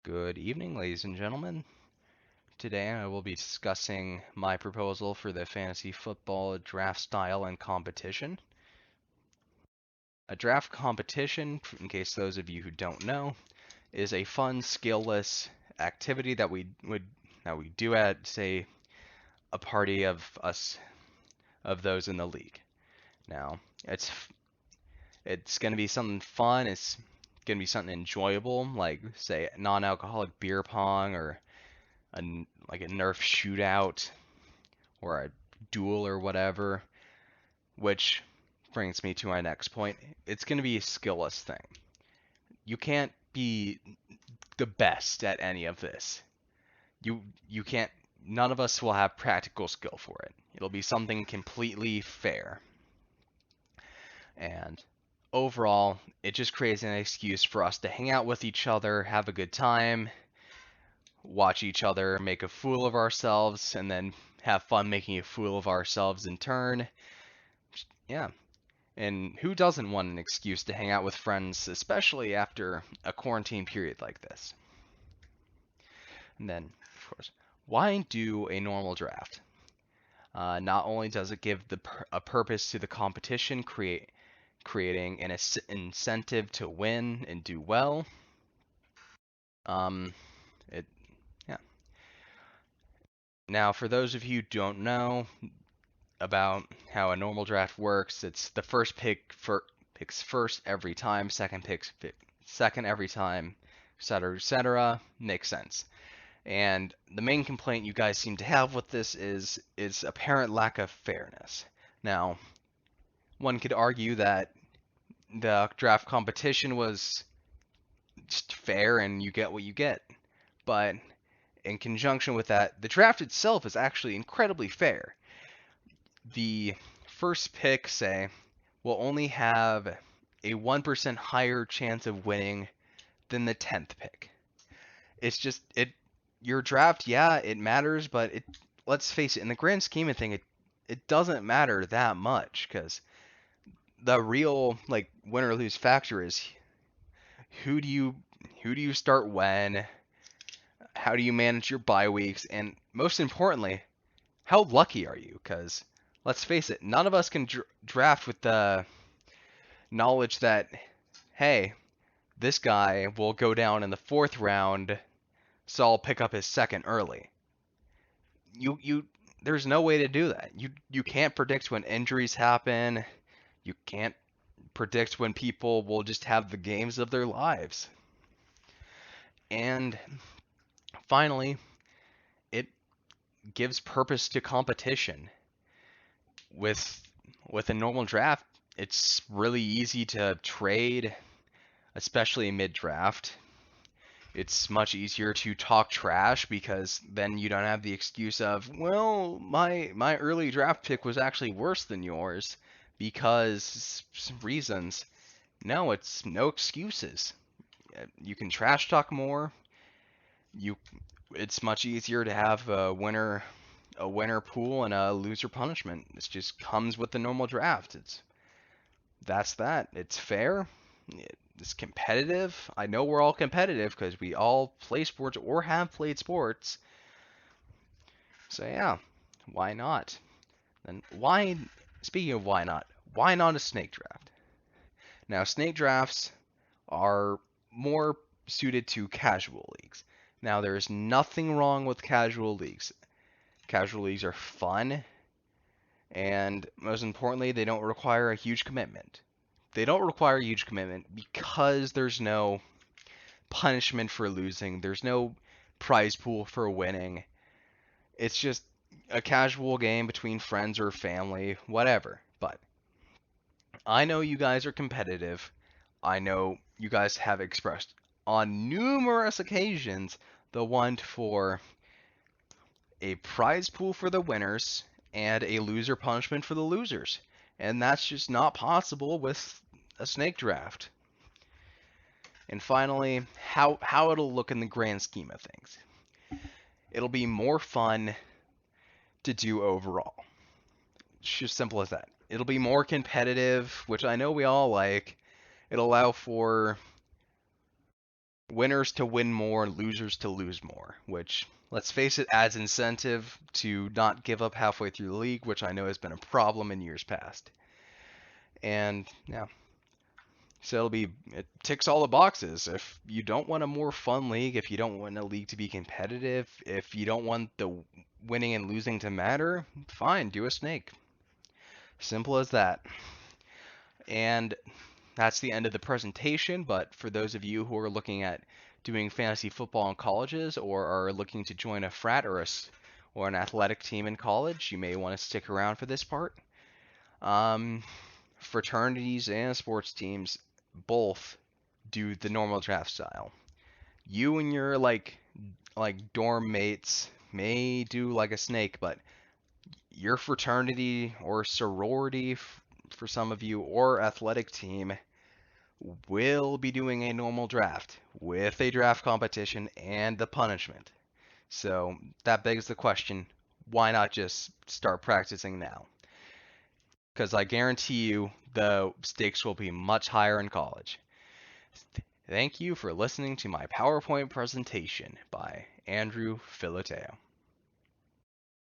Good evening, ladies and gentlemen. Today I will be discussing my proposal for the fantasy football draft style and competition. A draft competition, in case those of you who don't know, is a fun, skill-less activity that we do at, say, a party of those in the league. Now, it's going to be something fun. It's going to be something enjoyable, like say non-alcoholic beer pong or a, like a Nerf shootout or a duel or whatever, which brings me to my next point. It's going to be a skillless thing. You can't be the best at any of this. You can't none of us will have practical skill for it. It'll be something completely fair. And overall, it just creates an excuse for us to hang out with each other, have a good time, watch each other make a fool of ourselves, and then have fun making a fool of ourselves in turn. Yeah. And who doesn't want an excuse to hang out with friends, especially after a quarantine period like this? And then, of course, why do a normal draft? Not only does it give a purpose to the competition, creating an incentive to win and do well. Um, it yeah. Now, for those of you who don't know about how a normal draft works, it's the first picks first every time, second picks second every time, etc., etc. Makes sense. And the main complaint you guys seem to have with this is apparent lack of fairness. Now, one could argue that the draft competition was just fair and you get what you get. But in conjunction with that, the draft itself is actually incredibly fair. The first pick, say, will only have a 1% higher chance of winning than the 10th pick. It's just your draft, yeah, it matters, but let's face it, in the grand scheme of things, it doesn't matter that much because the real like win or lose factor is who do you who do you start when, how do you manage your bye weeks, and most importantly, how lucky are you? Because let's face it, none of us can draft with the knowledge that, hey, this guy will go down in the fourth round, so I'll pick up his second early. You there's no way to do that. You can't predict when injuries happen. You can't predict when people will just have the games of their lives. And finally, it gives purpose to competition. With with a normal draft, it's really easy to trade, especially mid-draft. It's much easier to talk trash because then you don't have the excuse of, well, my early draft pick was actually worse than yours because some reasons. No, it's no excuses. You can trash talk more. You it's much easier to have a winner pool and a loser punishment. It just comes with the normal draft. That's that. It's fair. It's competitive. I know we're all competitive because we all play sports or have played sports. So yeah, why not? And why? Speaking of why not a snake draft? Now, snake drafts are more suited to casual leagues. Now, there's nothing wrong with casual leagues. Casual leagues are fun, and most importantly, they don't require a huge commitment. They don't require a huge commitment because there's no punishment for losing, there's no prize pool for winning. It's just a casual game between friends or family, whatever. But I know you guys are competitive. I know you guys have expressed on numerous occasions the want for a prize pool for the winners and a loser punishment for the losers. And that's just not possible with a snake draft. And finally, how it'll look in the grand scheme of things. It'll be more fun to do overall. It's just simple as that. It'll be more competitive, which I know we all like. It'll allow for winners to win more, losers to lose more, which, let's face it, adds incentive to not give up halfway through the league, which I know has been a problem in years past. And yeah, so it ticks all the boxes. If you don't want a more fun league, if you don't want a league to be competitive, if you don't want the winning and losing to matter, fine, do a snake. Simple as that. And that's the end of the presentation, but for those of you who are looking at doing fantasy football in colleges or are looking to join a frat or an athletic team in college, you may want to stick around for this part. Fraternities and sports teams both do the normal draft style. You and your like dorm mates may do like a snake, but your fraternity or sorority for some of you or athletic team will be doing a normal draft with a draft competition and the punishment. So that begs the question, why not just start practicing now? Because I guarantee you the stakes will be much higher in college. Thank you for listening to my PowerPoint presentation by Andrew Filateo.